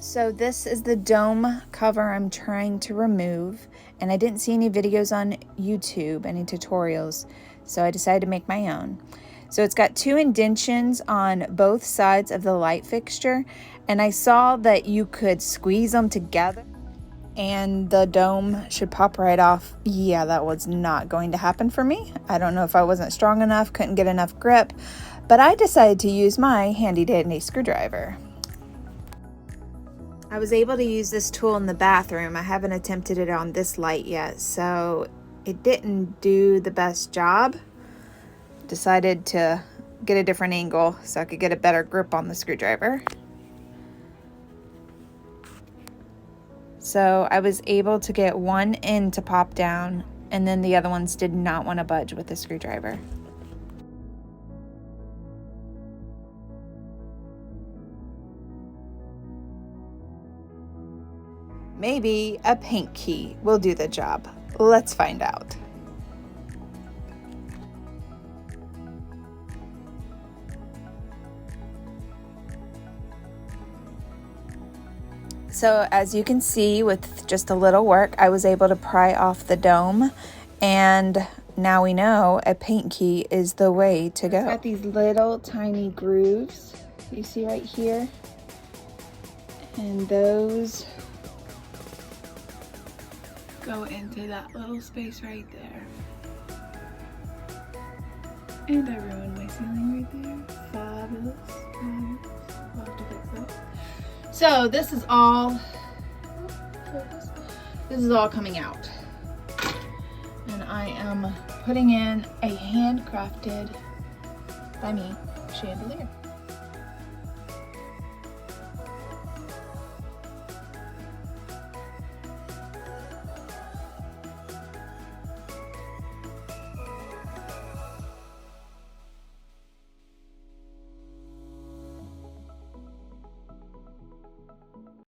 So this is the dome cover I'm trying to remove, and I didn't see any videos on YouTube, any tutorials, so I decided to make my own. So it's got 2 indentions on both sides of the light fixture, and I saw that you could squeeze them together and the dome should pop right off. Yeah, that was not going to happen for me. I don't know if I wasn't strong enough, couldn't get enough grip, but I decided to use my handy dandy screwdriver. I was able to use this tool in the bathroom. I haven't attempted it on this light yet, so it didn't do the best job. Decided to get a different angle so I could get a better grip on the screwdriver. So I was able to get one end to pop down, and then the other ones did not want to budge with the screwdriver. Maybe a paint key will do the job. Let's find out. So as you can see, with just a little work, I was able to pry off the dome, and now we know a paint key is the way to go. It's got these little tiny grooves you see right here, and those go into that little space right there. And I ruined my ceiling right there. Fabulous. I'll have to fix that. So this is all coming out. And I am putting in a handcrafted by me chandelier.